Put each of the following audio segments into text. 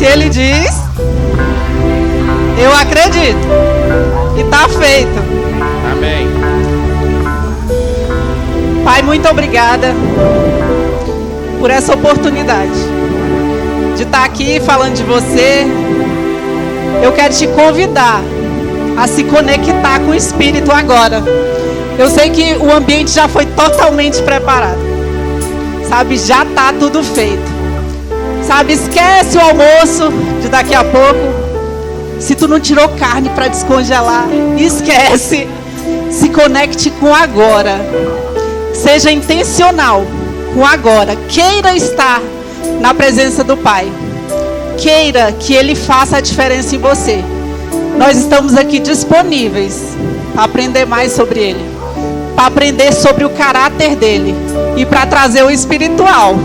ele diz, eu acredito. E está feito. Amém. Pai, muito obrigada por essa oportunidade de estar aqui falando de você. Eu quero te convidar a se conectar com o Espírito agora. Eu sei que o ambiente já foi totalmente preparado. Sabe, já está tudo feito. Sabe, esquece o almoço de daqui a pouco. Se tu não tirou carne para descongelar, esquece. Se conecte com agora. Seja intencional com agora. Queira estar na presença do Pai. Queira que Ele faça a diferença em você. Nós estamos aqui disponíveis para aprender mais sobre Ele, para aprender sobre o caráter dEle e para trazer o espiritual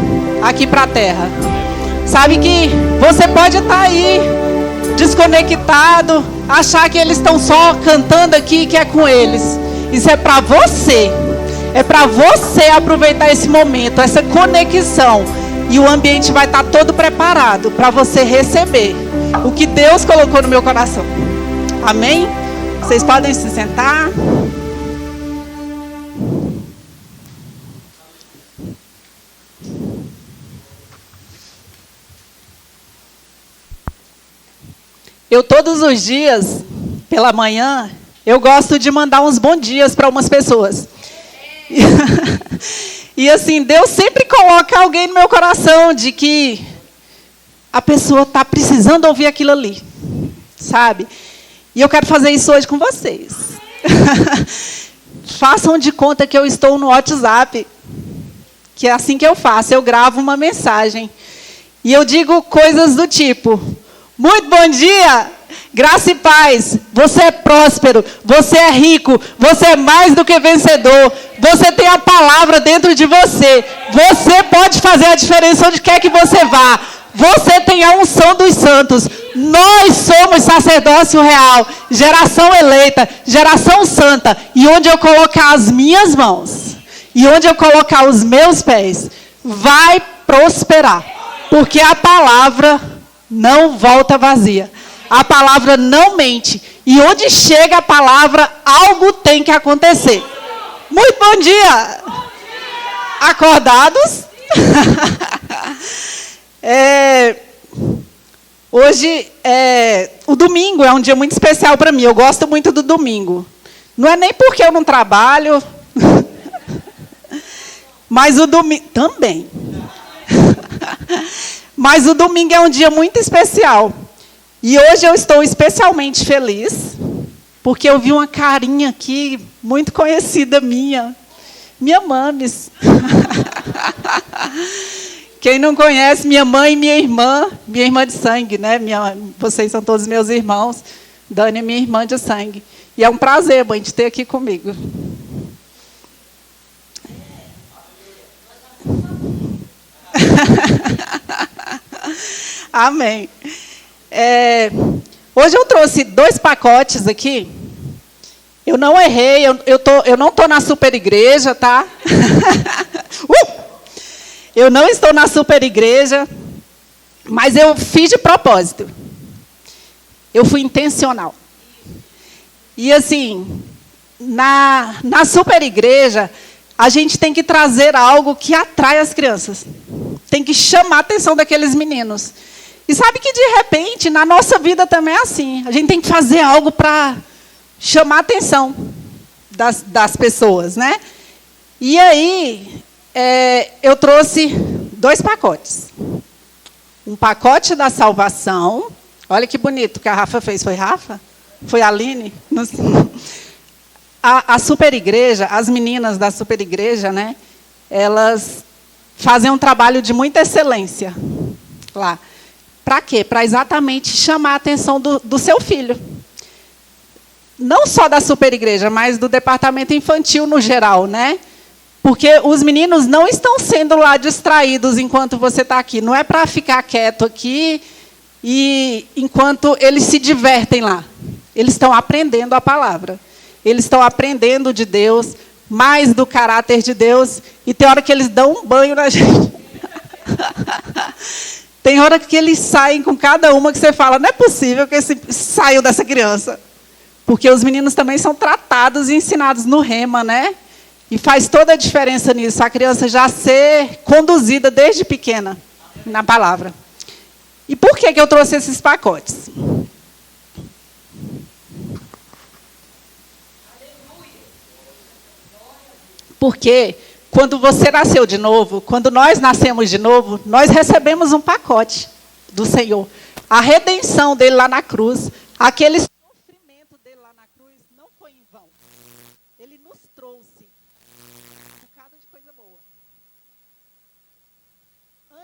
aqui para a terra. Sabe que você pode estar aí desconectado, achar que eles estão só cantando aqui, que é com eles. Isso é para você. É para você aproveitar esse momento, essa conexão. E o ambiente vai estar todo preparado para você receber o que Deus colocou no meu coração. Amém? Vocês podem se sentar. Eu todos os dias, pela manhã, eu gosto de mandar uns bons dias para umas pessoas. E assim, Deus sempre coloca alguém no meu coração de que a pessoa está precisando ouvir aquilo ali, sabe? E eu quero fazer isso hoje com vocês. Façam de conta que eu estou no WhatsApp, que é assim que eu faço, eu gravo uma mensagem. E eu digo coisas do tipo: muito bom dia, graça e paz, você é próspero, você é rico, você é mais do que vencedor, você tem a palavra dentro de você, você pode fazer a diferença onde quer que você vá, você tem a unção dos santos, nós somos sacerdócio real, geração eleita, geração santa, e onde eu colocar as minhas mãos, e onde eu colocar os meus pés, vai prosperar, porque a palavra não volta vazia. A palavra não mente. E onde chega a palavra, algo tem que acontecer. Muito bom dia! Acordados? Hoje, o domingo é um dia muito especial para mim. Eu gosto muito do domingo. Não é nem porque eu não trabalho, mas o domingo também. Mas o domingo é um dia muito especial. E hoje eu estou especialmente feliz, porque eu vi uma carinha aqui, muito conhecida minha. Minha Mames. Quem não conhece, minha mãe e minha irmã de sangue, né? Vocês são todos meus irmãos. Dani é minha irmã de sangue. E é um prazer, mãe, de ter aqui comigo. Amém. Hoje eu trouxe 2 pacotes aqui. Eu não errei, eu não estou na super igreja, tá? Eu não estou na super igreja, mas eu fiz de propósito. Eu fui intencional. E assim, na super igreja, a gente tem que trazer algo que atrai as crianças. Tem que chamar a atenção daqueles meninos. E sabe que, de repente, na nossa vida também é assim. A gente tem que fazer algo para chamar a atenção das pessoas, né? E aí, eu trouxe 2 pacotes. Um pacote da salvação. Olha que bonito que a Rafa fez. Foi Rafa? Foi a Aline? A super igreja, as meninas da super igreja, né? Elas fazem um trabalho de muita excelência lá. Para quê? Para exatamente chamar a atenção do seu filho. Não só da super igreja, mas do departamento infantil no geral, né? Porque os meninos não estão sendo lá distraídos enquanto você está aqui. Não é para ficar quieto aqui e enquanto eles se divertem lá. Eles estão aprendendo a palavra. Eles estão aprendendo de Deus, mais do caráter de Deus. E tem hora que eles dão um banho na gente. Tem hora que eles saem com cada uma que você fala, não é possível que esse saiu dessa criança. Porque os meninos também são tratados e ensinados no rema, né? E faz toda a diferença nisso, a criança já ser conduzida desde pequena na palavra. E por que eu trouxe esses pacotes? Porque quando você nasceu de novo, quando nós nascemos de novo, nós recebemos um pacote do Senhor. A redenção dele lá na cruz, aquele sofrimento dele lá na cruz, não foi em vão. Ele nos trouxe um bocado de coisa boa.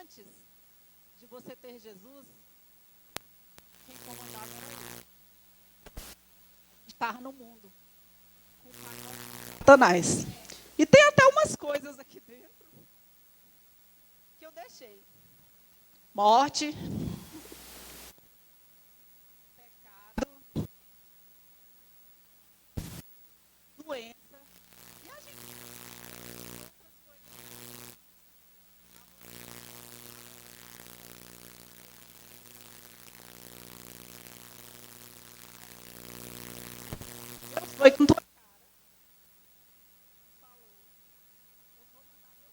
Antes de você ter Jesus, quem comandava era ele. Estar no mundo com o pacote de Satanás. E tem até umas coisas aqui dentro que eu deixei. Morte, pecado, doença. E a gente outras coisas. Foi com tua cara. Falou. Eu vou mandar meu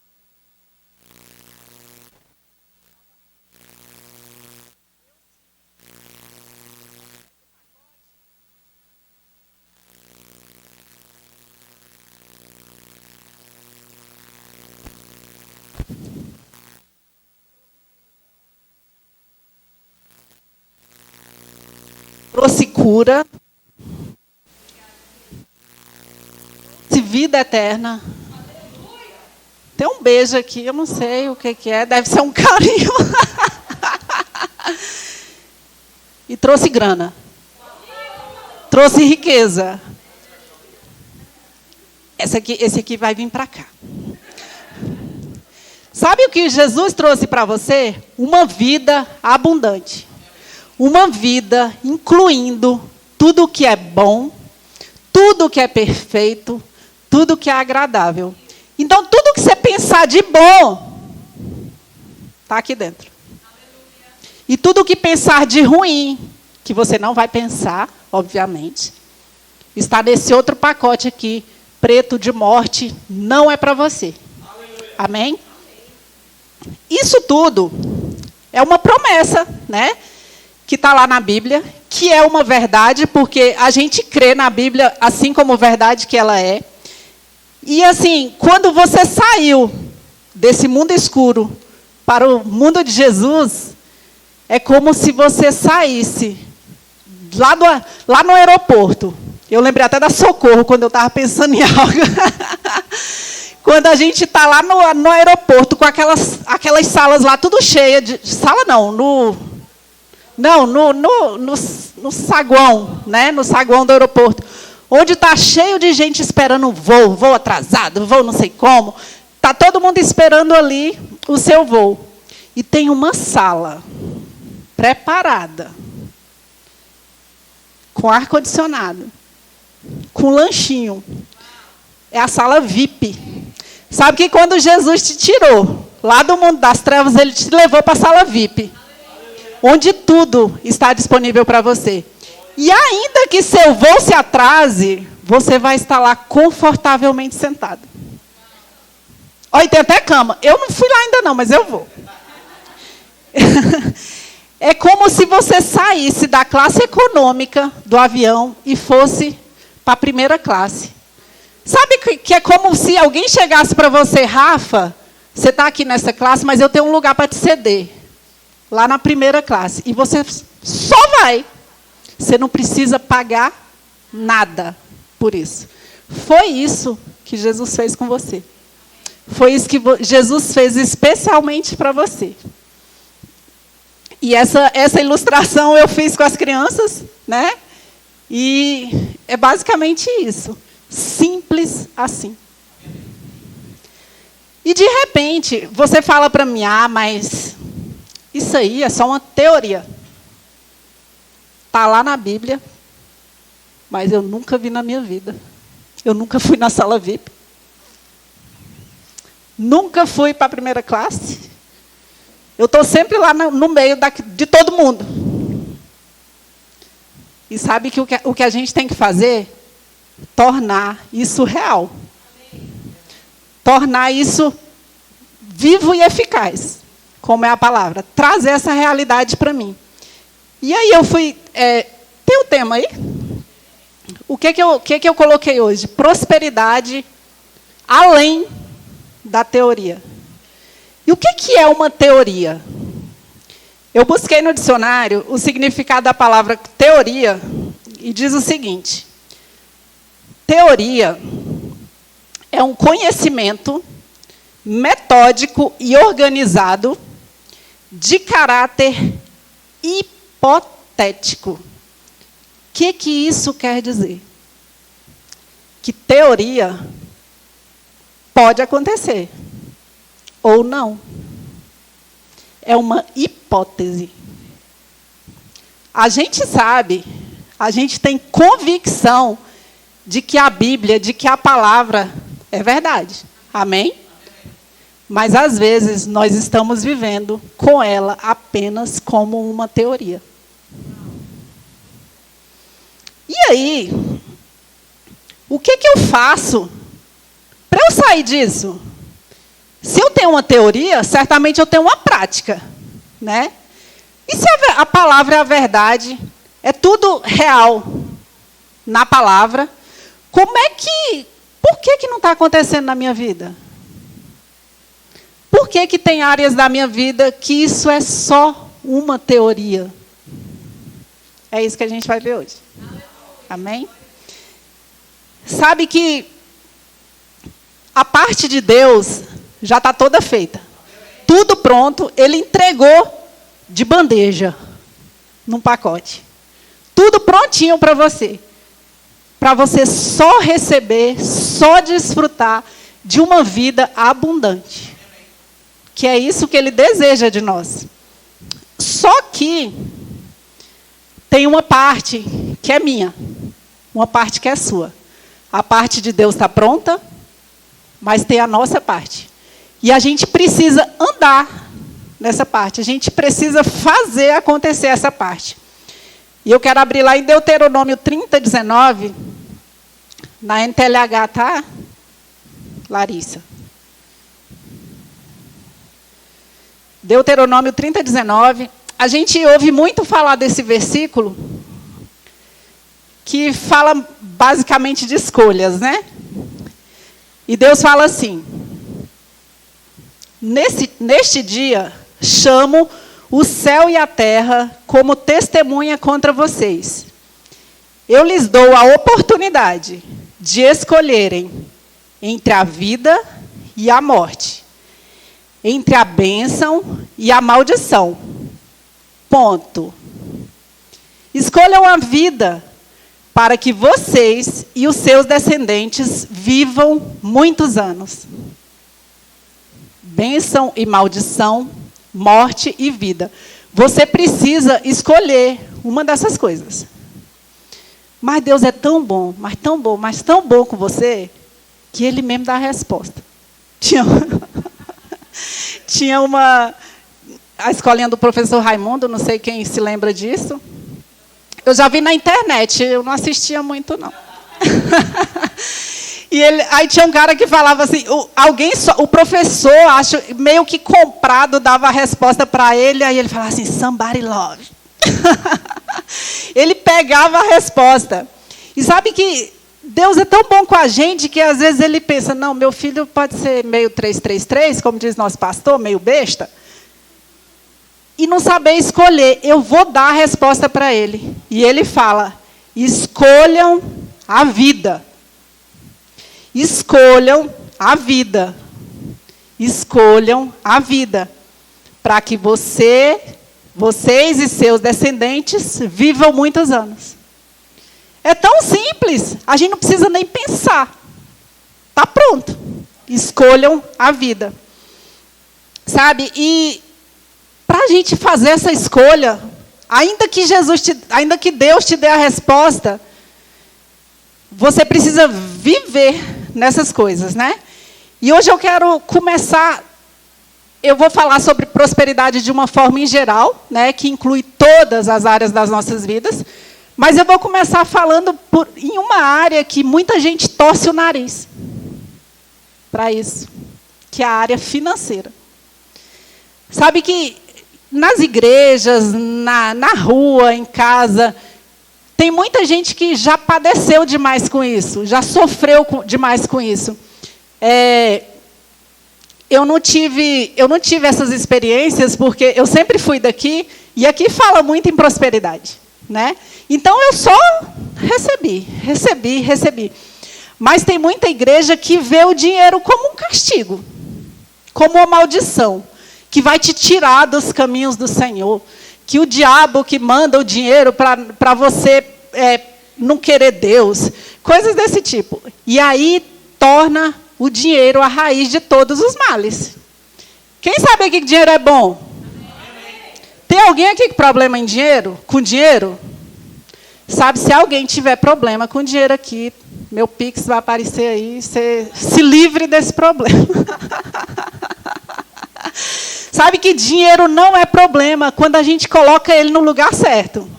trouxe cura, trouxe vida eterna. Tem um beijo aqui, eu não sei o que é, deve ser um carinho. E trouxe grana. Trouxe riqueza. Esse aqui vai vir para cá. Sabe o que Jesus trouxe para você? Uma vida abundante. Uma vida incluindo tudo o que é bom, tudo o que é perfeito, tudo o que é agradável. Então, tudo que você pensar de bom, está aqui dentro. E tudo que pensar de ruim, que você não vai pensar, obviamente, está nesse outro pacote aqui, preto de morte, não é para você. Amém? Isso tudo é uma promessa, né? Que está lá na Bíblia, que é uma verdade, porque a gente crê na Bíblia assim como verdade que ela é. E assim, quando você saiu desse mundo escuro para o mundo de Jesus, é como se você saísse lá no aeroporto. Eu lembrei até da Socorro, quando eu estava pensando em algo. Quando a gente está lá no aeroporto, com aquelas salas lá, tudo cheia de... Sala não, no saguão, né? No saguão do aeroporto. Onde está cheio de gente esperando um voo atrasado, voo não sei como. Está todo mundo esperando ali o seu voo. E tem uma sala preparada, com ar-condicionado, com lanchinho. É a sala VIP. Sabe que quando Jesus te tirou lá do mundo das trevas, ele te levou para a sala VIP. Onde tudo está disponível para você. E ainda que seu voo se atrase, você vai estar lá confortavelmente sentado. Olha, tem até cama. Eu não fui lá ainda não, mas eu vou. É como se você saísse da classe econômica do avião e fosse para a primeira classe. Sabe que é como se alguém chegasse para você, Rafa, você está aqui nessa classe, mas eu tenho um lugar para te ceder. Lá na primeira classe. E você só vai. Você não precisa pagar nada por isso. Foi isso que Jesus fez com você. Foi isso que Jesus fez especialmente para você. E essa ilustração eu fiz com as crianças, né? E é basicamente isso. Simples assim. E de repente, você fala para mim, mas isso aí é só uma teoria. Está lá na Bíblia, mas eu nunca vi na minha vida. Eu nunca fui na sala VIP. Nunca fui para a primeira classe. eu estou sempre lá no meio de todo mundo. E sabe que o que a gente tem que fazer? Tornar isso real. Tornar isso vivo e eficaz, como é a palavra. Trazer essa realidade para mim. E aí eu fui... tem um tema aí? O que eu coloquei hoje? Prosperidade além da teoria. E o que é uma teoria? Eu busquei no dicionário o significado da palavra teoria e diz o seguinte: teoria é um conhecimento metódico e organizado de caráter hipotético. O que isso quer dizer? Que teoria pode acontecer ou não. É uma hipótese. A gente sabe, a gente tem convicção de que a Bíblia, de que a palavra é verdade. Amém? Mas, às vezes, nós estamos vivendo com ela apenas como uma teoria. E aí, o que eu faço para eu sair disso? Se eu tenho uma teoria, certamente eu tenho uma prática, né? E se a palavra é a verdade, é tudo real na palavra, por que não está acontecendo na minha vida? Por que tem áreas da minha vida que isso é só uma teoria? É isso que a gente vai ver hoje. Amém? Sabe que a parte de Deus já está toda feita. Tudo pronto, Ele entregou de bandeja, num pacote. Tudo prontinho para você. Para você só receber, só desfrutar de uma vida abundante. Que é isso que Ele deseja de nós. Só que tem uma parte que é minha, uma parte que é sua. A parte de Deus está pronta, mas tem a nossa parte. E a gente precisa andar nessa parte. A gente precisa fazer acontecer essa parte. E eu quero abrir lá em Deuteronômio 30, 19, na NTLH, tá, Larissa? Deuteronômio 30, 19. A gente ouve muito falar desse versículo, que fala basicamente de escolhas, né? E Deus fala assim: neste dia, chamo o céu e a terra como testemunha contra vocês. Eu lhes dou a oportunidade de escolherem entre a vida e a morte, entre a bênção e a maldição. Ponto. Escolham a vida para que vocês e os seus descendentes vivam muitos anos. Bênção e maldição, morte e vida. Você precisa escolher uma dessas coisas. Mas Deus é tão bom, mas tão bom, mas tão bom com você, que Ele mesmo dá a resposta. Tinha a escolinha do professor Raimundo, não sei quem se lembra disso. Eu já vi na internet, eu não assistia muito, não. E aí tinha um cara que falava assim, o professor, acho, meio que comprado, dava a resposta para ele, aí ele falava assim, somebody love. Ele pegava a resposta. E sabe que Deus é tão bom com a gente que às vezes Ele pensa, não, meu filho pode ser meio 333, como diz nosso pastor, meio besta, e não saber escolher. Eu vou dar a resposta para ele. E Ele fala, escolham a vida. Escolham a vida. Escolham a vida. Para que vocês e seus descendentes vivam muitos anos. É tão simples, a gente não precisa nem pensar. Está pronto. Escolham a vida. Sabe? E para a gente fazer essa escolha, ainda que Deus te dê a resposta, você precisa viver nessas coisas, né? E hoje eu quero começar eu vou falar sobre prosperidade de uma forma em geral, né, que inclui todas as áreas das nossas vidas, mas eu vou começar falando em uma área que muita gente torce o nariz para isso, que é a área financeira. Sabe que nas igrejas, na rua, em casa, tem muita gente que já padeceu demais com isso, já sofreu demais com isso. Eu não tive essas experiências porque eu sempre fui daqui, e aqui fala muito em prosperidade, né? Então, eu só recebi. Mas tem muita igreja que vê o dinheiro como um castigo, como uma maldição, que vai te tirar dos caminhos do Senhor, que o diabo que manda o dinheiro para você não querer Deus, coisas desse tipo. E aí torna o dinheiro a raiz de todos os males. Quem sabe aqui que dinheiro é bom? Tem alguém aqui com problema com dinheiro? Sabe, se alguém tiver problema com dinheiro aqui, meu Pix vai aparecer aí, você se livre desse problema. Sabe que dinheiro não é problema quando a gente coloca ele no lugar certo.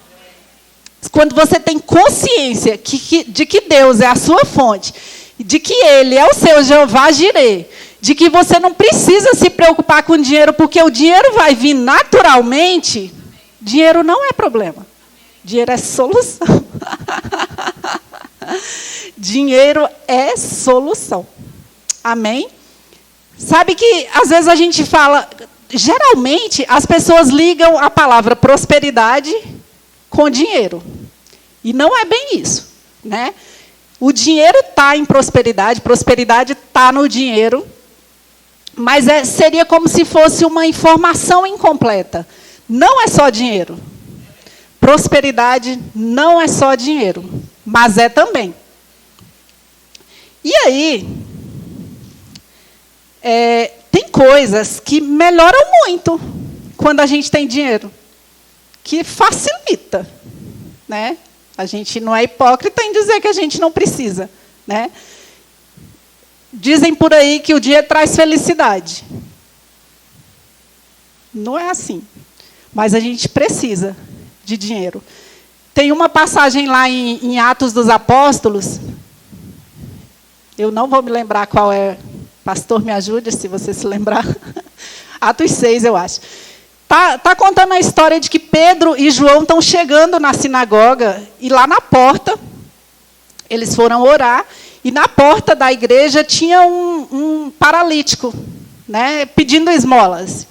Quando você tem consciência de que Deus é a sua fonte, de que Ele é o seu Jeová Jirê, de que você não precisa se preocupar com dinheiro, porque o dinheiro vai vir naturalmente, dinheiro não é problema. Dinheiro é solução. Dinheiro é solução. Amém? Sabe que, às vezes, a gente fala... Geralmente, as pessoas ligam a palavra prosperidade com dinheiro. E não é bem isso, né? O dinheiro está em prosperidade está no dinheiro, mas seria como se fosse uma informação incompleta. Não é só dinheiro. Prosperidade não é só dinheiro, mas é também. E aí, tem coisas que melhoram muito quando a gente tem dinheiro, que facilita, né? A gente não é hipócrita em dizer que a gente não precisa, né? Dizem por aí que o dinheiro traz felicidade. Não é assim. Mas a gente precisa de dinheiro. Tem uma passagem lá em Atos dos Apóstolos. Eu não vou me lembrar qual é. Pastor, me ajude se você se lembrar. Atos 6, eu acho. Tá contando a história de que Pedro e João estão chegando na sinagoga, e lá na porta, eles foram orar, e na porta da igreja tinha um paralítico, né, pedindo esmolas.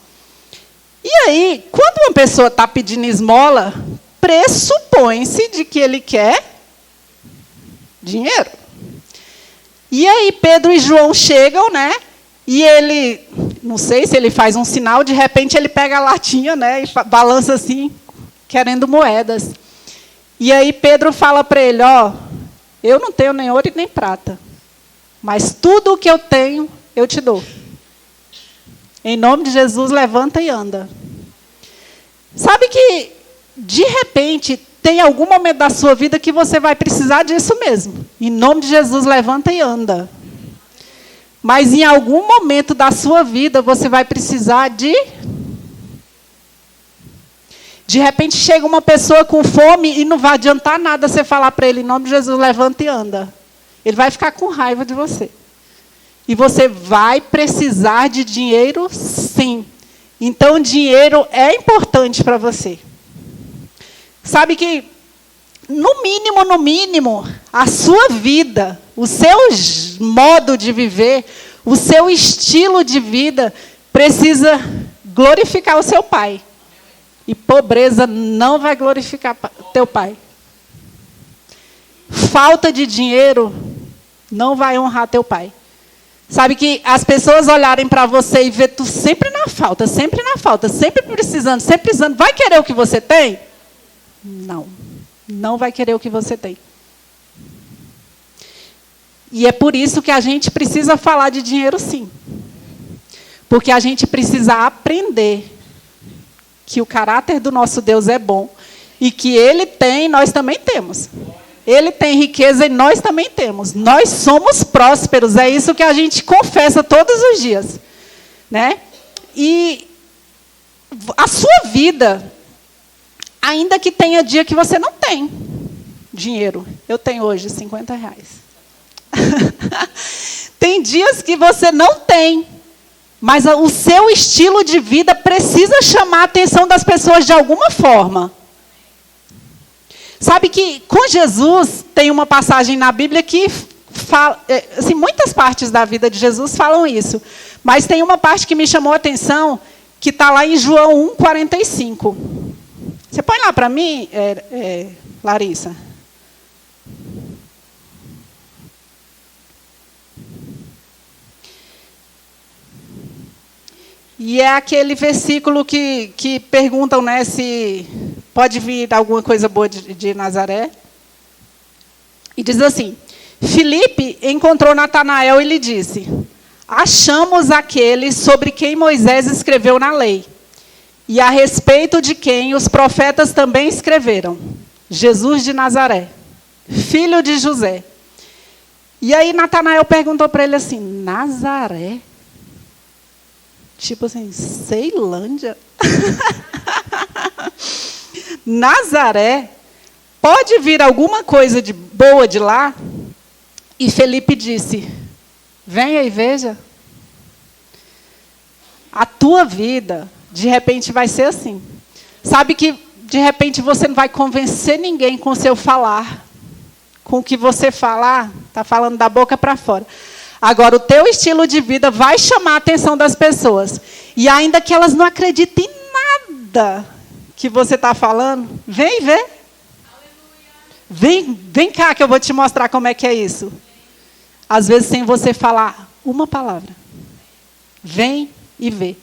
E aí, quando uma pessoa está pedindo esmola, pressupõe-se de que ele quer dinheiro. E aí Pedro e João chegam, né? E ele, não sei se ele faz um sinal, de repente ele pega a latinha, né? E balança assim, querendo moedas. E aí Pedro fala para ele, eu não tenho nem ouro e nem prata, mas tudo o que eu tenho, eu te dou. Em nome de Jesus, levanta e anda. Sabe que, de repente, tem algum momento da sua vida que você vai precisar disso mesmo. Em nome de Jesus, levanta e anda. Mas em algum momento da sua vida, você vai precisar de repente, chega uma pessoa com fome e não vai adiantar nada você falar para ele, em nome de Jesus, levanta e anda. Ele vai ficar com raiva de você. E você vai precisar de dinheiro, sim. Então, dinheiro é importante para você. Sabe que, no mínimo, a sua vida, o seu modo de viver, o seu estilo de vida, precisa glorificar o seu pai. E pobreza não vai glorificar teu pai. Falta de dinheiro não vai honrar teu pai. Sabe que as pessoas olharem para você e ver tu sempre na falta, sempre precisando, vai querer o que você tem? Não vai querer o que você tem. E é por isso que a gente precisa falar de dinheiro, sim. Porque a gente precisa aprender que o caráter do nosso Deus é bom e que Ele tem, nós também temos. Ele tem riqueza e nós também temos. Nós somos prósperos, é isso que a gente confessa todos os dias, né? E a sua vida, ainda que tenha dia que você não tem dinheiro. Eu tenho hoje R$50. Tem dias que você não tem. Mas o seu estilo de vida precisa chamar a atenção das pessoas de alguma forma. Sabe que com Jesus tem uma passagem na Bíblia que fala, assim, muitas partes da vida de Jesus falam isso. Mas tem uma parte que me chamou a atenção, que está lá em João 1,45. Você põe lá para mim, Larissa? E é aquele versículo que perguntam, né, se pode vir alguma coisa boa de Nazaré. E diz assim: Filipe encontrou Natanael e lhe disse: achamos aquele sobre quem Moisés escreveu na lei, e a respeito de quem os profetas também escreveram, Jesus de Nazaré, filho de José. E aí Natanael perguntou para ele assim: Nazaré? Tipo assim, Ceilândia? Nazaré? Pode vir alguma coisa de boa de lá? E Felipe disse: venha e veja. A tua vida, de repente, vai ser assim. Sabe que, de repente, você não vai convencer ninguém com o seu falar. Com o que você falar, está falando da boca para fora. Agora, o teu estilo de vida vai chamar a atenção das pessoas. E ainda que elas não acreditem em nada que você está falando, vem ver. Vem cá que eu vou te mostrar como é que é isso. Às vezes, sem você falar uma palavra. Vem e vê.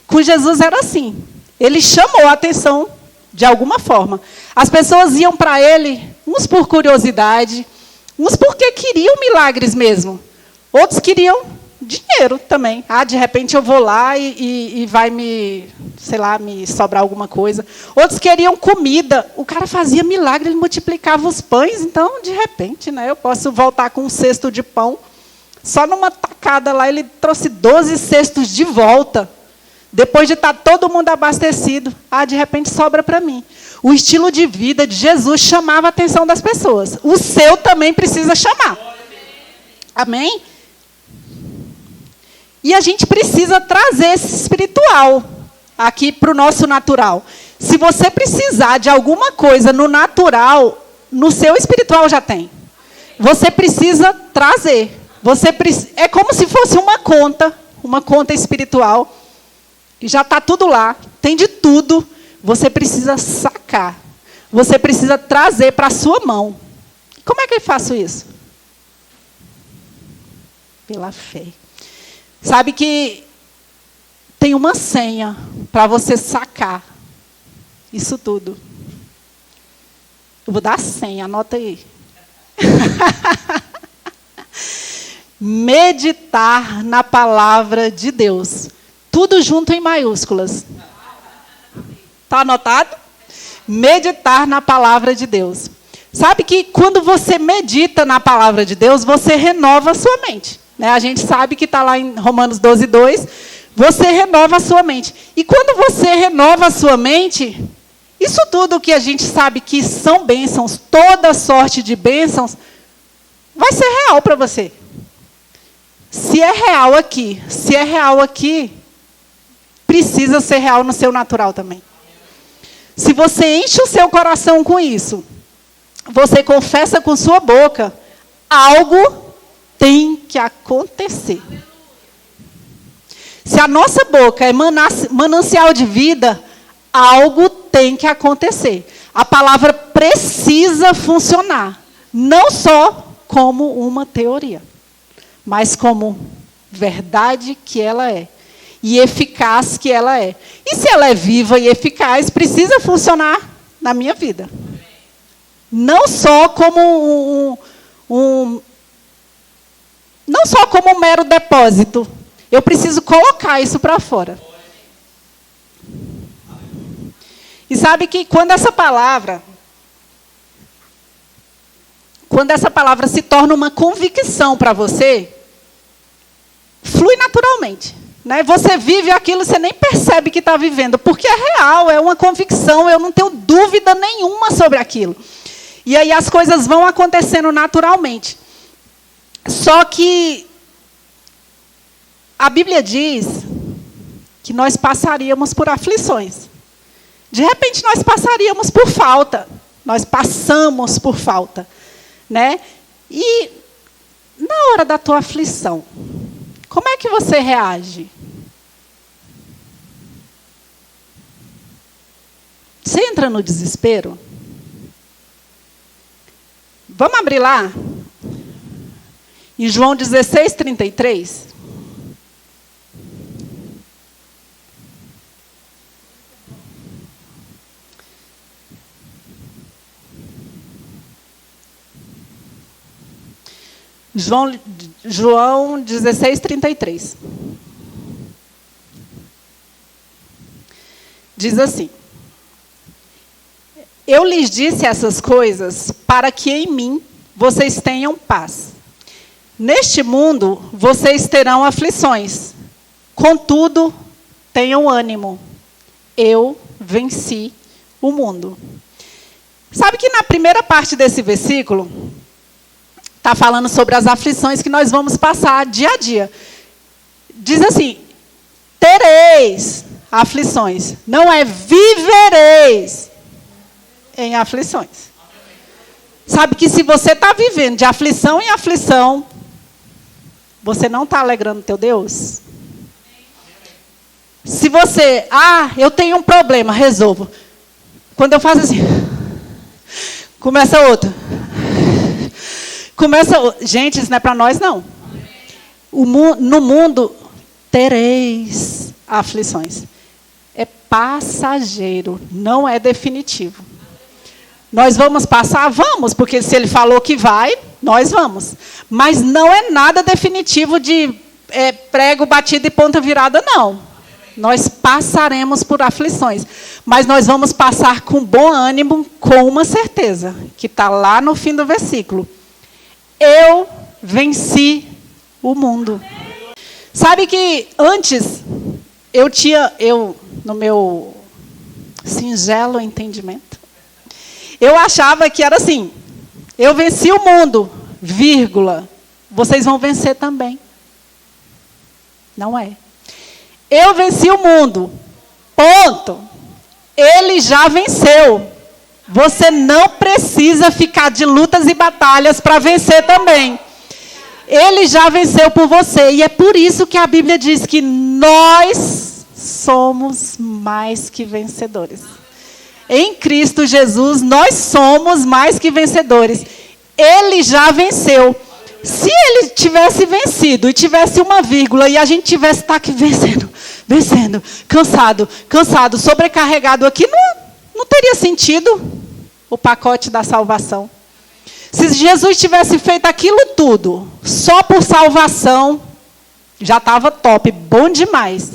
Com Jesus era assim. Ele chamou a atenção de alguma forma. As pessoas iam para ele, uns por curiosidade, uns porque queriam milagres mesmo. Outros queriam dinheiro também. De repente eu vou lá e vai me sobrar alguma coisa. Outros queriam comida. O cara fazia milagre, ele multiplicava os pães. Então, de repente, né, eu posso voltar com um cesto de pão. Só numa tacada lá, ele trouxe 12 cestos de volta. Depois de estar todo mundo abastecido. De repente sobra para mim. O estilo de vida de Jesus chamava a atenção das pessoas. O seu também precisa chamar. Amém? E a gente precisa trazer esse espiritual aqui para o nosso natural. Se você precisar de alguma coisa no natural, no seu espiritual já tem. Você precisa trazer. É como se fosse uma conta espiritual, que já está tudo lá, tem de tudo. Você precisa sacar. Você precisa trazer para a sua mão. Como é que eu faço isso? Pela fé. Sabe que tem uma senha para você sacar isso tudo. Eu vou dar a senha, anota aí. Meditar na palavra de Deus. Tudo junto em maiúsculas. Está anotado? Meditar na palavra de Deus. Sabe que quando você medita na palavra de Deus, você renova a sua mente. A gente sabe que está lá em Romanos 12:2, você renova a sua mente. E quando você renova a sua mente, isso tudo que a gente sabe que são bênçãos, toda sorte de bênçãos, vai ser real para você. Se é real aqui, precisa ser real no seu natural também. Se você enche o seu coração com isso, você confessa com sua boca, algo tem que acontecer. Se a nossa boca é manancial de vida, algo tem que acontecer. A palavra precisa funcionar. Não só como uma teoria, mas como verdade que ela é. E eficaz que ela é. E se ela é viva e eficaz, precisa funcionar na minha vida. Não só como não só como um mero depósito. Eu preciso colocar isso para fora. E sabe que quando essa palavra se torna uma convicção para você, flui naturalmente. né? Você vive aquilo, você nem percebe que está vivendo, porque é real, é uma convicção, eu não tenho dúvida nenhuma sobre aquilo. E aí as coisas vão acontecendo naturalmente. Só que a Bíblia diz que nós passaríamos por aflições. De repente nós passaríamos por falta. Nós passamos por falta, né? E na hora da tua aflição, como é que você reage? Você entra no desespero? Vamos abrir lá? Em João 16:33. João 16:33. Diz assim: eu lhes disse essas coisas para que em mim vocês tenham paz. Neste mundo vocês terão aflições. Contudo, tenham ânimo. Eu venci o mundo. Sabe que na primeira parte desse versículo está falando sobre as aflições que nós vamos passar dia a dia. Diz assim: tereis aflições. Não é vivereis em aflições. Sabe que se você está vivendo de aflição em aflição, você não está alegrando teu Deus? Se você, eu tenho um problema, resolvo. Quando eu faço assim, começa outro. Gente, isso não é para nós, não. No mundo, tereis aflições. É passageiro, não é definitivo. Nós vamos passar? Vamos, porque se ele falou que vai, nós vamos. Mas não é nada definitivo de prego batido e ponta virada, não. Nós passaremos por aflições. Mas nós vamos passar com bom ânimo, com uma certeza, que está lá no fim do versículo. Eu venci o mundo. Sabe que antes, no meu singelo entendimento, eu achava que era assim: eu venci o mundo, vírgula, vocês vão vencer também. Não é. Eu venci o mundo, ponto. Ele já venceu. Você não precisa ficar de lutas e batalhas para vencer também. Ele já venceu por você. E é por isso que a Bíblia diz que nós somos mais que vencedores. Em Cristo Jesus, nós somos mais que vencedores. Ele já venceu. Se ele tivesse vencido e tivesse uma vírgula e a gente tivesse aqui vencendo, cansado, sobrecarregado aqui, não teria sentido o pacote da salvação. Se Jesus tivesse feito aquilo tudo, só por salvação, já estava top, bom demais.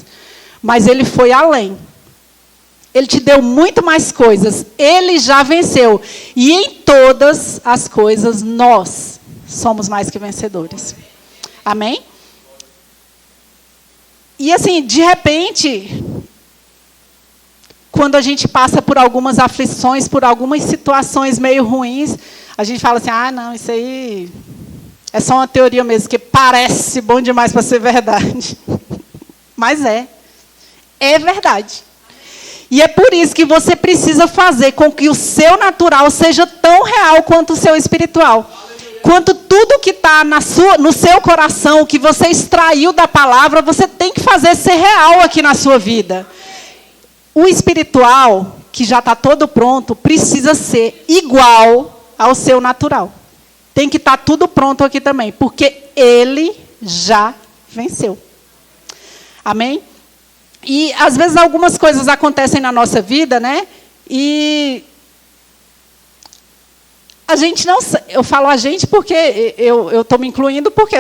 Mas ele foi além. Ele te deu muito mais coisas. Ele já venceu. E em todas as coisas, nós somos mais que vencedores. Amém? E assim, de repente, quando a gente passa por algumas aflições, por algumas situações meio ruins, a gente fala assim: não, isso aí é só uma teoria mesmo, que parece bom demais para ser verdade. Mas é verdade. E é por isso que você precisa fazer com que o seu natural seja tão real quanto o seu espiritual. Quanto tudo que está no seu coração, que você extraiu da palavra, você tem que fazer ser real aqui na sua vida. O espiritual, que já está todo pronto, precisa ser igual ao seu natural. Tem que estar tudo pronto aqui também, porque ele já venceu. Amém? E às vezes algumas coisas acontecem na nossa vida, né? E a gente não... Eu falo a gente porque eu estou me incluindo, porque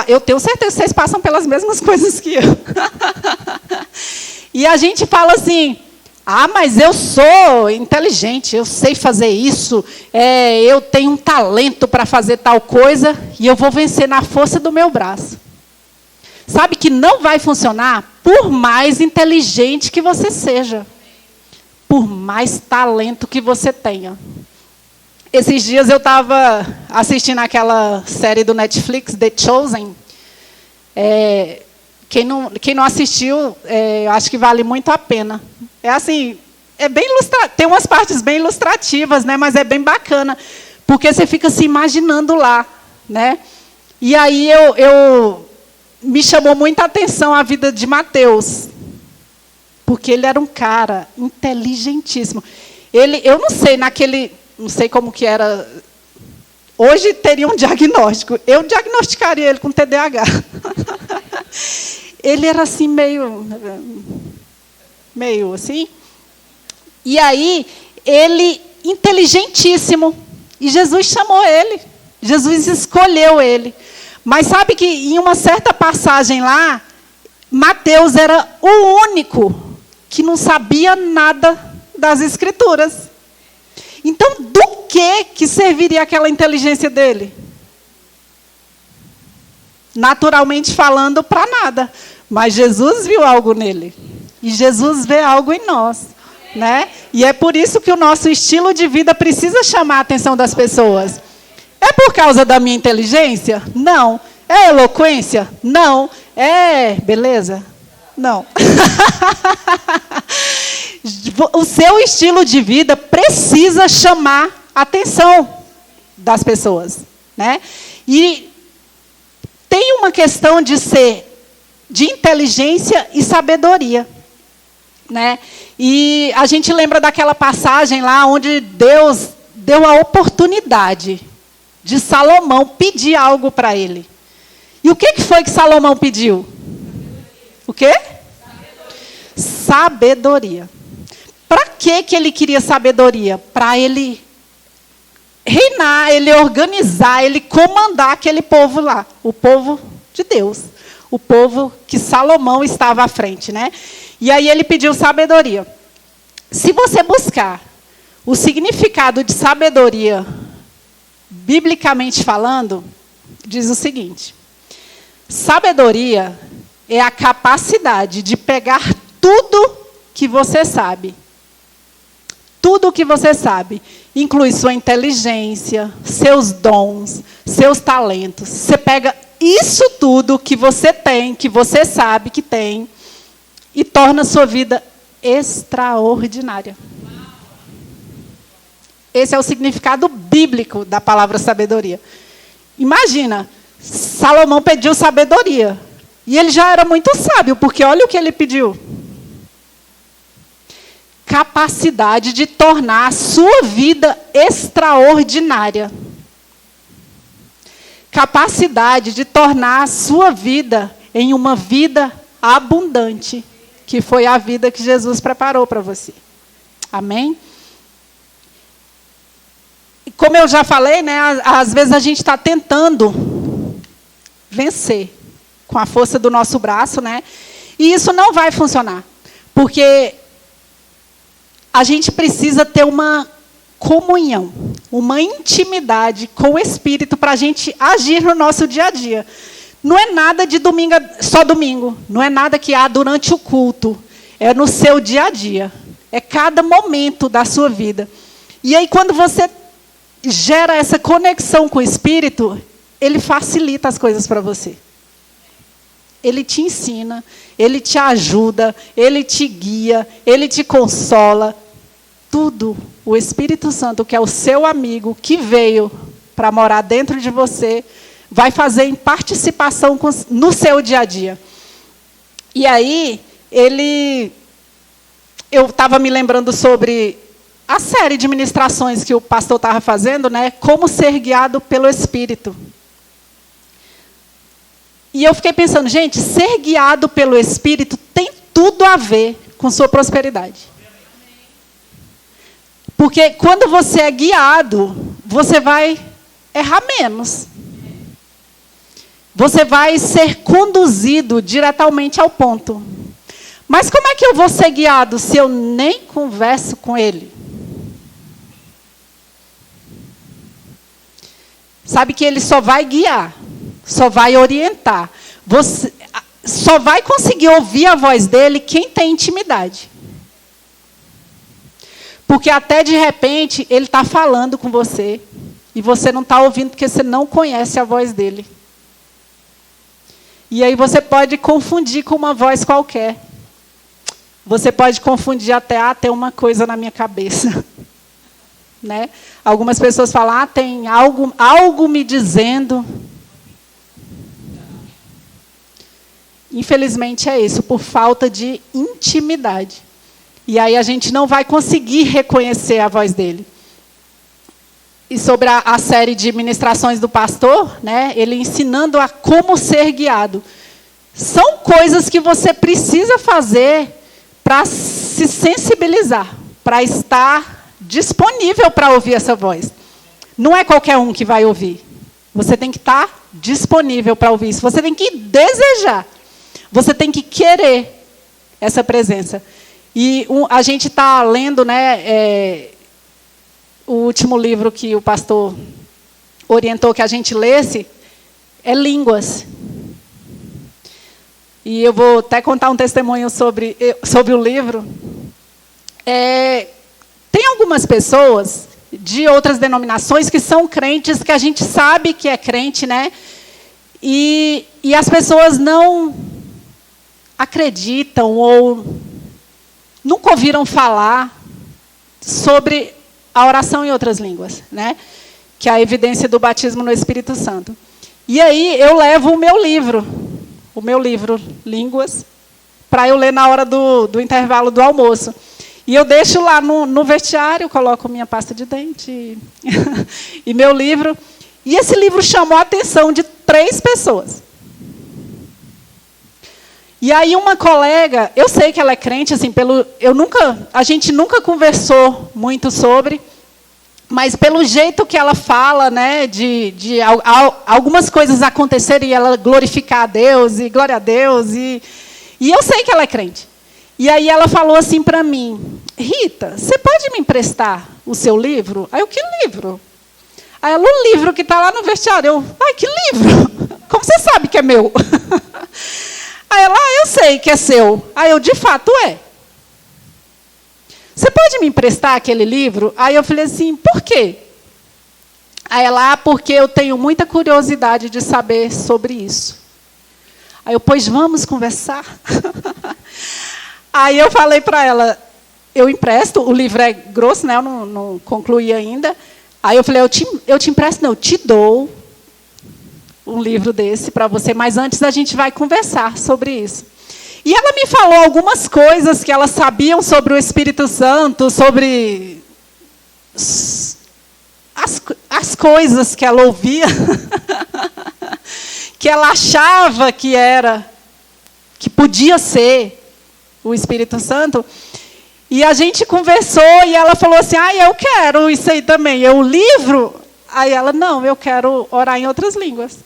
eu tenho certeza que vocês passam pelas mesmas coisas que eu. E a gente fala assim: mas eu sou inteligente, eu sei fazer isso, eu tenho um talento para fazer tal coisa, e eu vou vencer na força do meu braço. Sabe que não vai funcionar? Por mais inteligente que você seja, por mais talento que você tenha. Esses dias eu estava assistindo aquela série do Netflix, The Chosen. Quem não assistiu, acho que vale muito a pena. É assim, bem tem umas partes bem ilustrativas, né? Mas é bem bacana, porque você fica se imaginando lá, né? E aí me chamou muita atenção a vida de Mateus, porque ele era um cara inteligentíssimo. Eu não sei, não sei como que era. Hoje teria um diagnóstico. Eu diagnosticaria ele com TDAH. Ele era assim, meio assim. E aí, ele, inteligentíssimo. E Jesus chamou ele. Jesus escolheu ele. Mas sabe que em uma certa passagem lá, Mateus era o único que não sabia nada das Escrituras. Então, do que serviria aquela inteligência dele? Naturalmente falando, para nada. Mas Jesus viu algo nele. E Jesus vê algo em nós, né? E é por isso que o nosso estilo de vida precisa chamar a atenção das pessoas. É por causa da minha inteligência? Não. É eloquência? Não. É beleza? Não. O seu estilo de vida precisa chamar a atenção das pessoas, né? E tem uma questão de inteligência e sabedoria, né? E a gente lembra daquela passagem lá onde Deus deu a oportunidade de Salomão pedir algo para ele. E o que foi que Salomão pediu? O quê? Sabedoria. Para que ele queria sabedoria? Para ele reinar, ele organizar, ele comandar aquele povo lá. O povo de Deus. O povo que Salomão estava à frente, né? E aí ele pediu sabedoria. Se você buscar o significado de sabedoria, biblicamente falando, diz o seguinte: sabedoria é a capacidade de pegar tudo que você sabe. Tudo o que você sabe, inclui sua inteligência, seus dons, seus talentos. Você pega isso tudo que você tem, que você sabe que tem, e torna a sua vida extraordinária. Esse é o significado bíblico da palavra sabedoria. Imagina, Salomão pediu sabedoria. E ele já era muito sábio, porque olha o que ele pediu. Capacidade de tornar a sua vida extraordinária. Capacidade de tornar a sua vida em uma vida abundante, que foi a vida que Jesus preparou para você. Amém? E como eu já falei, né, às vezes a gente está tentando vencer com a força do nosso braço, né? E isso não vai funcionar, porque a gente precisa ter uma comunhão, uma intimidade com o Espírito para a gente agir no nosso dia a dia. Não é nada de domingo, só domingo. Não é nada que há durante o culto. É no seu dia a dia. É cada momento da sua vida. E aí, quando você gera essa conexão com o Espírito, ele facilita as coisas para você. Ele te ensina, ele te ajuda, ele te guia, ele te consola. Tudo, o Espírito Santo, que é o seu amigo, que veio para morar dentro de você, vai fazer em participação no seu dia a dia. E aí, eu estava me lembrando sobre a série de ministrações que o pastor estava fazendo, né? Como ser guiado pelo Espírito. E eu fiquei pensando, gente, ser guiado pelo Espírito tem tudo a ver com sua prosperidade. Porque quando você é guiado, você vai errar menos. Você vai ser conduzido diretamente ao ponto. Mas como é que eu vou ser guiado se eu nem converso com ele? Sabe que ele só vai guiar, só vai orientar. só vai conseguir ouvir a voz dele quem tem intimidade. Porque até de repente ele está falando com você e você não está ouvindo porque você não conhece a voz dele. E aí você pode confundir com uma voz qualquer. Você pode confundir até, tem uma coisa na minha cabeça. Né? Algumas pessoas falam, tem algo me dizendo. Infelizmente é isso, por falta de intimidade. E aí a gente não vai conseguir reconhecer a voz dele. E sobre a série de ministrações do pastor, né, ele ensinando a como ser guiado. São coisas que você precisa fazer para se sensibilizar, para estar disponível para ouvir essa voz. Não é qualquer um que vai ouvir. Você tem que estar disponível para ouvir isso. Você tem que desejar. Você tem que querer essa presença. E a gente está lendo, né, o último livro que o pastor orientou que a gente lesse, é Línguas. E eu vou até contar um testemunho sobre o livro. Tem algumas pessoas de outras denominações que são crentes, que a gente sabe que é crente, né? E as pessoas não acreditam ou nunca ouviram falar sobre a oração em outras línguas, né? Que é a evidência do batismo no Espírito Santo. E aí eu levo o meu livro, Línguas, para eu ler na hora do intervalo do almoço. E eu deixo lá no vestiário, coloco minha pasta de dente e meu livro. E esse livro chamou a atenção de 3 pessoas. E aí uma colega, eu sei que ela é crente, assim, a gente nunca conversou muito sobre, mas pelo jeito que ela fala, né, de algumas coisas acontecerem e ela glorificar a Deus, e glória a Deus, e eu sei que ela é crente. E aí ela falou assim para mim, Rita, você pode me emprestar o seu livro? Aí eu, que livro? Aí ela, o livro que está lá no vestiário. Eu, que livro? Como você sabe que é meu? Aí ela, eu sei que é seu. Aí eu, de fato é. Você pode me emprestar aquele livro? Aí eu falei assim, por quê? Aí ela, porque eu tenho muita curiosidade de saber sobre isso. Aí eu, pois vamos conversar. Aí eu falei para ela, eu empresto, o livro é grosso, né? Eu não concluí ainda. Aí eu falei, eu te empresto, não, eu te dou um livro desse para você, mas antes a gente vai conversar sobre isso. E ela me falou algumas coisas que ela sabia sobre o Espírito Santo, sobre as coisas que ela ouvia, que ela achava que podia ser o Espírito Santo. E a gente conversou e ela falou assim, eu quero isso aí também. Eu, livro? Aí ela, não, eu quero orar em outras línguas.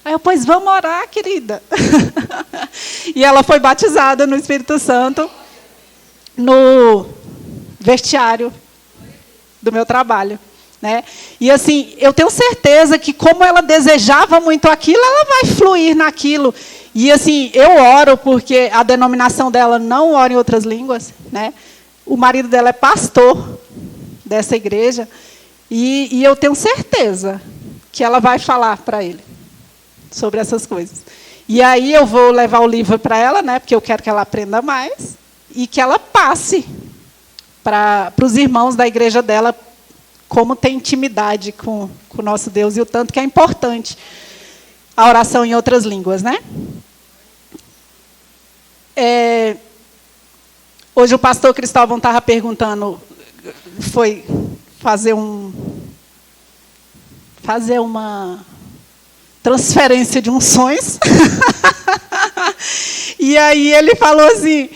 Aí eu, pois vamos orar, querida. E ela foi batizada no Espírito Santo no vestiário do meu trabalho. Né? E assim, eu tenho certeza que como ela desejava muito aquilo, ela vai fluir naquilo. E assim, eu oro porque a denominação dela não ora em outras línguas. Né? O marido dela é pastor dessa igreja. E eu tenho certeza que ela vai falar para ele sobre essas coisas. E aí eu vou levar o livro para ela, né, porque eu quero que ela aprenda mais, e que ela passe para os irmãos da igreja dela como tem intimidade com o nosso Deus e o tanto que é importante a oração em outras línguas. Né? Hoje o pastor Cristóvão estava perguntando, foi fazer uma transferência de unções. E aí ele falou assim,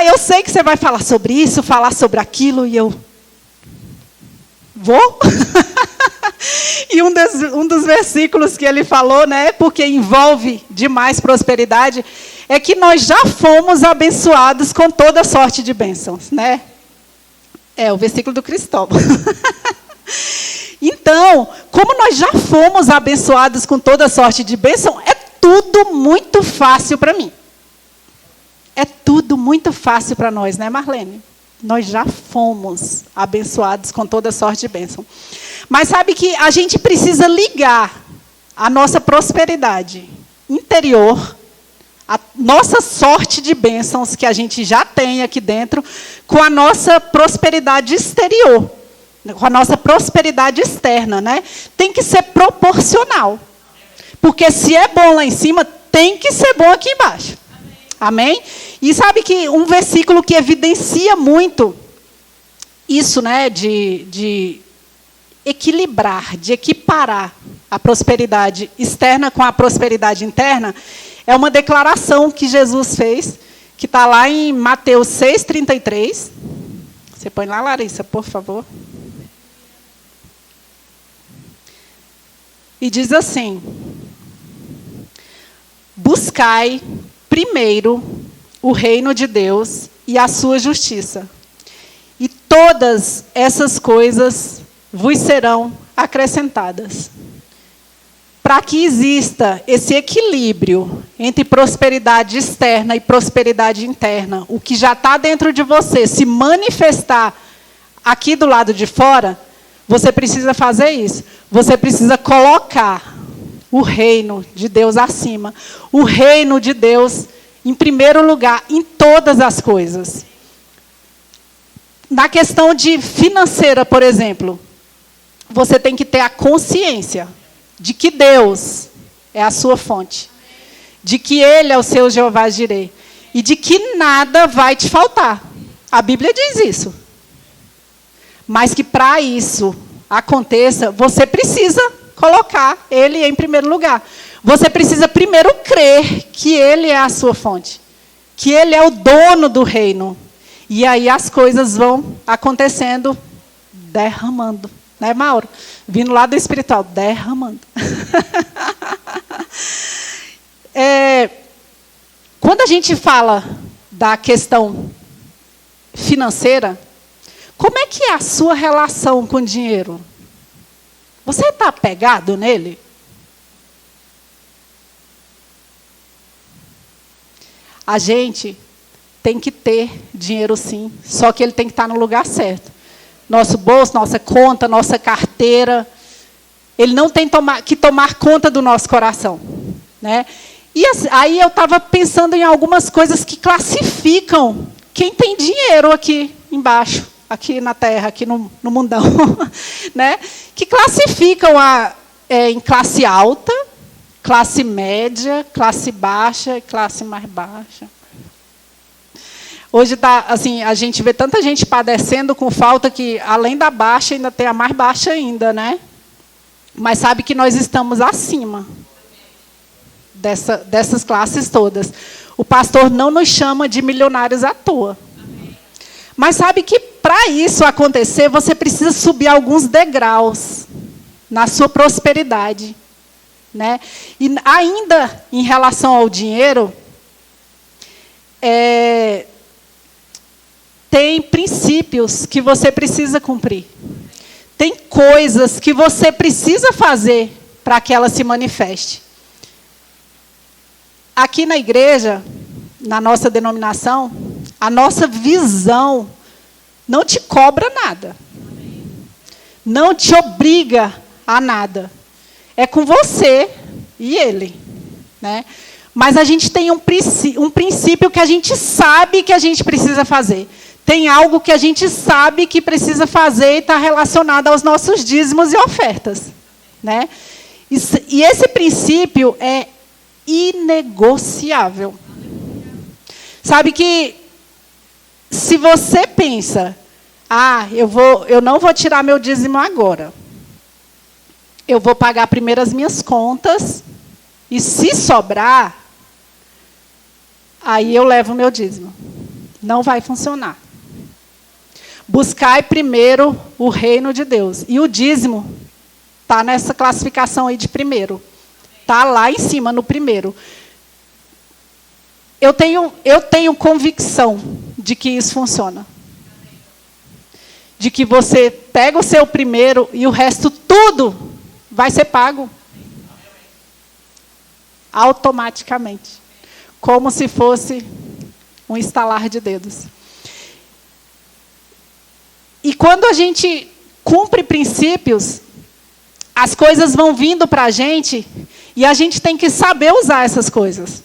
eu sei que você vai falar sobre isso, falar sobre aquilo, e eu vou. E um dos versículos que ele falou, né, porque envolve demais prosperidade, é que nós já fomos abençoados com toda sorte de bênçãos, né? É o versículo do Cristóvão. Então, como nós já fomos abençoados com toda sorte de bênção, é tudo tudo muito fácil para mim. É tudo muito fácil para nós, né, Marlene? Nós já fomos abençoados com toda sorte de bênção. Mas sabe que a gente precisa ligar a nossa prosperidade interior, a nossa sorte de bênçãos que a gente já tem aqui dentro, com a nossa prosperidade exterior, com a nossa prosperidade externa, né? Tem que ser proporcional. Porque se é bom lá em cima, tem que ser bom aqui embaixo. Amém? E sabe que um versículo que evidencia muito isso, né, de equilibrar, de equiparar a prosperidade externa com a prosperidade interna, é uma declaração que Jesus fez, que está lá em Mateus 6,33. Você põe lá, Larissa, por favor. E diz assim: buscai primeiro o reino de Deus e a sua justiça, e todas essas coisas vos serão acrescentadas. Para que exista esse equilíbrio entre prosperidade externa e prosperidade interna, o que já está dentro de você se manifestar aqui do lado de fora, você precisa fazer isso. Você precisa colocar o reino de Deus acima, o reino de Deus em primeiro lugar em todas as coisas. Na questão de financeira, por exemplo, você tem que ter a consciência de que Deus é a sua fonte, de que Ele é o seu Jeová Jireh, e de que nada vai te faltar. A Bíblia diz isso. Mas que para isso aconteça, você precisa colocar Ele em primeiro lugar. Você precisa primeiro crer que Ele é a sua fonte, que Ele é o dono do reino. E aí as coisas vão acontecendo, derramando. Né, Mauro? Vindo lá do espiritual, derramando. Quando a gente fala da questão financeira, como é que é a sua relação com o dinheiro? Você está apegado nele? A gente tem que ter dinheiro sim, só que ele tem que estar no lugar certo. Nosso bolso, nossa conta, nossa carteira, ele não tem que tomar conta do nosso coração, né? E aí eu estava pensando em algumas coisas que classificam quem tem dinheiro aqui embaixo, aqui na Terra, aqui no mundão, né? Que classificam em classe alta, classe média, classe baixa e classe mais baixa. Hoje tá, assim, a gente vê tanta gente padecendo com falta que, além da baixa, ainda tem a mais baixa ainda, né? Mas sabe que nós estamos acima dessas classes todas. O pastor não nos chama de milionários à toa. Mas sabe que, para isso acontecer, você precisa subir alguns degraus na sua prosperidade, né? E ainda em relação ao dinheiro, tem princípios que você precisa cumprir. Tem coisas que você precisa fazer para que ela se manifeste. Aqui na igreja, na nossa denominação, a nossa visão não te cobra nada. Não te obriga a nada. É com você e ele, né? Mas a gente tem um princípio que a gente sabe que a gente precisa fazer. Tem algo que a gente sabe que precisa fazer e está relacionado aos nossos dízimos e ofertas, né? E esse princípio é inegociável. Sabe que se você pensa, eu não vou tirar meu dízimo agora. Eu vou pagar primeiro as minhas contas e se sobrar, aí eu levo o meu dízimo. Não vai funcionar. Buscai primeiro o reino de Deus. E o dízimo está nessa classificação aí de primeiro. Está lá em cima, no primeiro. Eu tenho convicção de que isso funciona. De que você pega o seu primeiro e o resto tudo vai ser pago. automaticamente, como se fosse um estalar de dedos. E quando a gente cumpre princípios, as coisas vão vindo para a gente e a gente tem que saber usar essas coisas.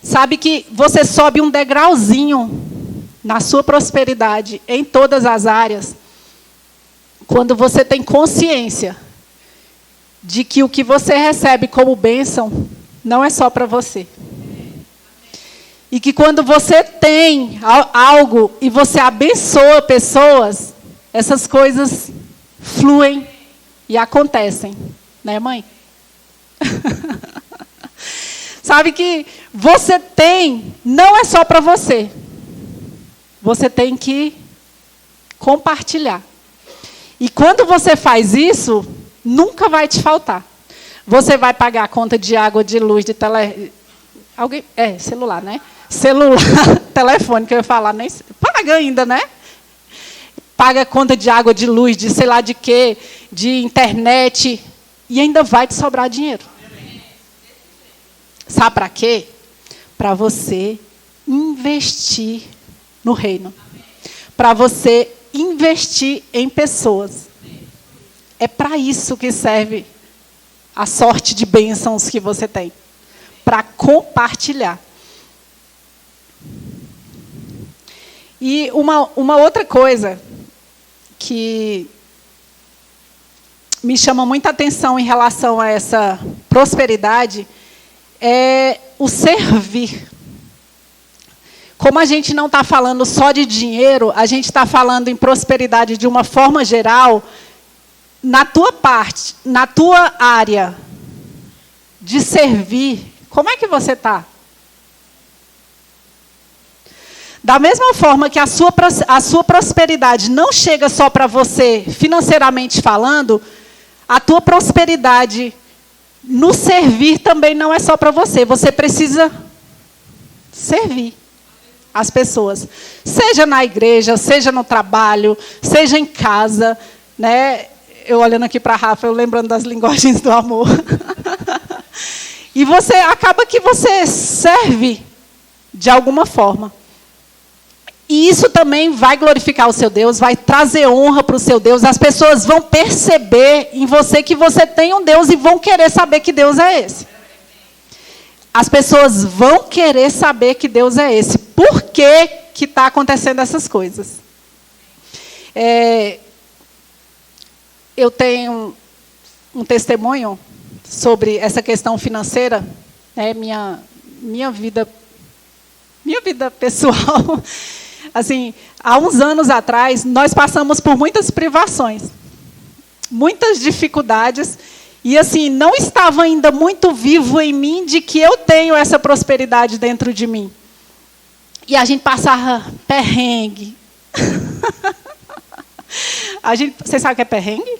Sabe que você sobe um degrauzinho na sua prosperidade em todas as áreas quando você tem consciência de que o que você recebe como bênção não é só para você. E que quando você tem algo e você abençoa pessoas, essas coisas fluem e acontecem. Né, mãe? Sabe que você tem, não é só para você. Você tem que compartilhar. E quando você faz isso, nunca vai te faltar. Você vai pagar a conta de água, de luz, de celular, né? Celular, telefone, que eu ia falar, nem paga ainda, né? Paga a conta de água, de luz, de sei lá de quê, de internet, e ainda vai te sobrar dinheiro. Sabe para quê? Para você investir no reino. Para você investir em pessoas. É para isso que serve a sorte de bênçãos que você tem. Para compartilhar. E uma outra coisa que me chama muita atenção em relação a essa prosperidade é o servir. Como a gente não está falando só de dinheiro, a gente está falando em prosperidade de uma forma geral, na tua parte, na tua área de servir, como é que você está? Da mesma forma que a sua prosperidade não chega só para você, financeiramente falando, a tua prosperidade no servir também não é só para você. Você precisa servir as pessoas. Seja na igreja, seja no trabalho, seja em casa. Né? Eu olhando aqui para a Rafa, eu lembrando das linguagens do amor. E você acaba que você serve de alguma forma. E isso também vai glorificar o seu Deus, vai trazer honra para o seu Deus. As pessoas vão perceber em você que você tem um Deus e vão querer saber que Deus é esse. As pessoas vão querer saber que Deus é esse. Por que está acontecendo essas coisas? Eu tenho um testemunho sobre essa questão financeira, né, minha vida pessoal. Assim, há uns anos atrás, nós passamos por muitas privações, muitas dificuldades, e assim, não estava ainda muito vivo em mim de que eu tenho essa prosperidade dentro de mim. E a gente passava perrengue. Vocês sabem o que é perrengue?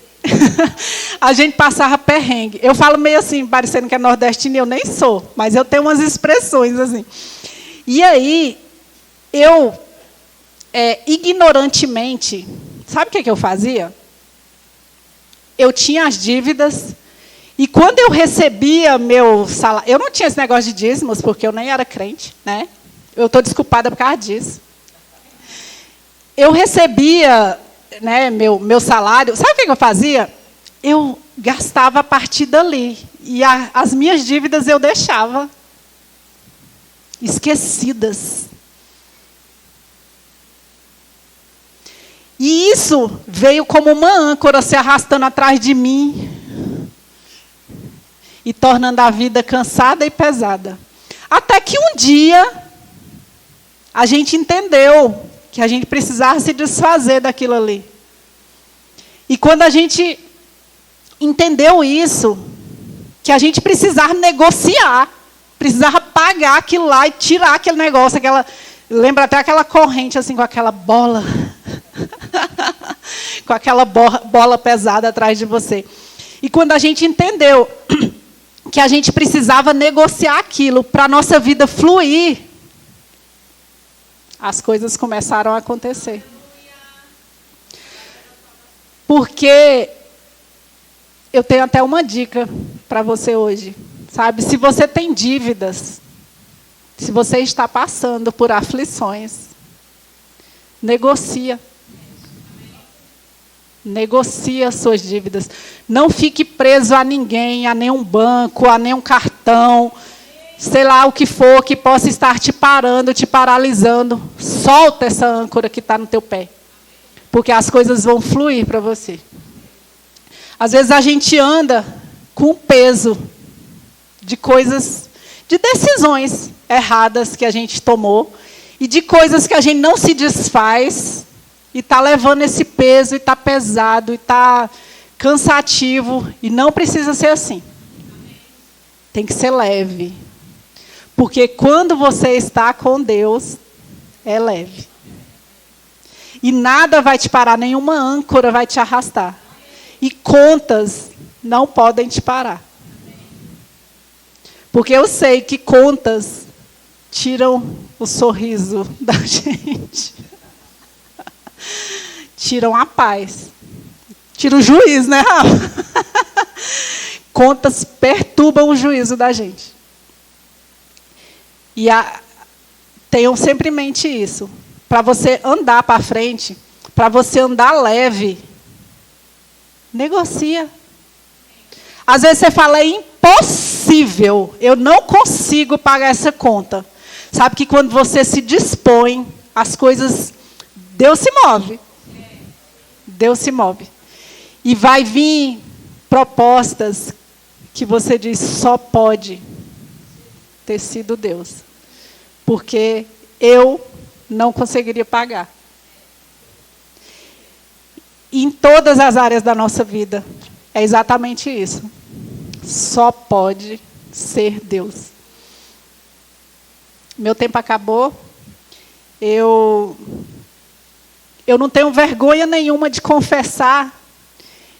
A gente passava perrengue. Eu falo meio assim, parecendo que é nordestino, eu nem sou, mas eu tenho umas expressões assim. E aí, eu, ignorantemente, sabe o que eu fazia? Eu tinha as dívidas, e quando eu recebia meu salário... Eu não tinha esse negócio de dízimos, porque eu nem era crente, né? Eu estou desculpada por causa disso. Eu recebia, né, meu salário... Sabe o que eu fazia? Eu gastava a partir dali. E as minhas dívidas eu deixava esquecidas. E isso veio como uma âncora se arrastando atrás de mim e tornando a vida cansada e pesada. Até que um dia a gente entendeu que a gente precisava se desfazer daquilo ali. E quando a gente entendeu isso, que a gente precisava negociar, precisava pagar aquilo lá e tirar aquele negócio, lembra até aquela corrente assim com aquela bola, com aquela bola pesada atrás de você. E quando a gente entendeu que a gente precisava negociar aquilo para a nossa vida fluir, as coisas começaram a acontecer. Porque eu tenho até uma dica para você hoje. Sabe, se você tem dívidas, se você está passando por aflições, negocia. Negocia as suas dívidas. Não fique preso a ninguém, a nenhum banco, a nenhum cartão, sei lá o que for que possa estar te parando, te paralisando. Solta essa âncora que está no teu pé. Porque as coisas vão fluir para você. Às vezes a gente anda com peso de coisas, de decisões erradas que a gente tomou e de coisas que a gente não se desfaz e está levando esse peso e está pesado e está cansativo e não precisa ser assim. Tem que ser leve. Porque quando você está com Deus, é leve. E nada vai te parar, nenhuma âncora vai te arrastar. E contas não podem te parar. Porque eu sei que contas tiram o sorriso da gente. Tiram a paz. Tiram o juízo, né, Rafa? Contas perturbam o juízo da gente. E tenham sempre em mente isso. Para você andar para frente, para você andar leve, negocia. Às vezes você fala, é impossível, eu não consigo pagar essa conta. Sabe que quando você se dispõe, as coisas, Deus se move. Deus se move. E vai vir propostas que você diz, só pode ter sido Deus. Porque eu não conseguiria pagar. Em todas as áreas da nossa vida, é exatamente isso. Só pode ser Deus. Meu tempo acabou. Eu não tenho vergonha nenhuma de confessar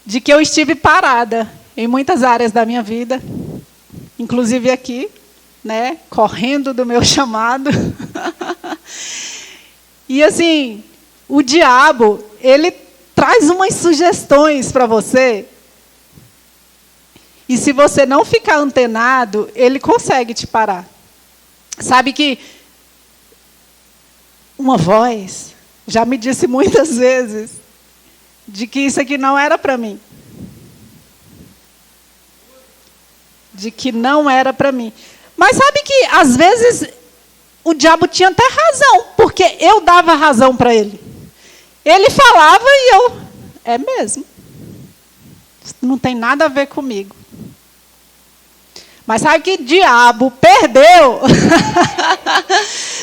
de que eu estive parada em muitas áreas da minha vida, inclusive aqui, né, correndo do meu chamado. E assim, o diabo, ele traz umas sugestões para você. E se você não ficar antenado, ele consegue te parar. Sabe que uma voz já me disse muitas vezes de que isso aqui não era para mim. De que não era para mim. Mas sabe que, às vezes, o diabo tinha até razão, porque eu dava razão para ele. Ele falava e eu, é mesmo. Isso não tem nada a ver comigo. Mas sabe que diabo perdeu?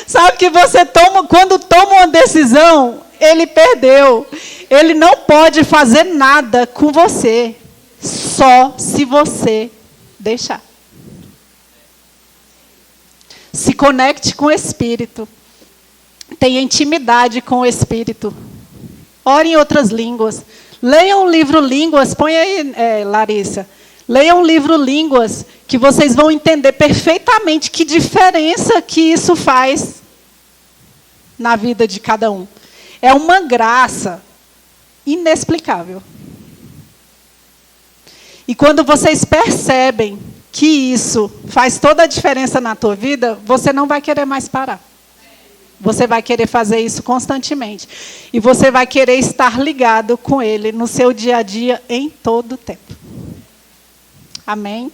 Sabe que você toma, quando toma uma decisão, ele perdeu. Ele não pode fazer nada com você, só se você deixar. Se conecte com o Espírito. Tenha intimidade com o Espírito. Ore em outras línguas. Leia um livro Línguas. Põe aí, Larissa. Leia um livro Línguas, que vocês vão entender perfeitamente que diferença que isso faz na vida de cada um. É uma graça inexplicável. E quando vocês percebem que isso faz toda a diferença na tua vida, você não vai querer mais parar. Você vai querer fazer isso constantemente. E você vai querer estar ligado com Ele no seu dia a dia, em todo o tempo. Amém?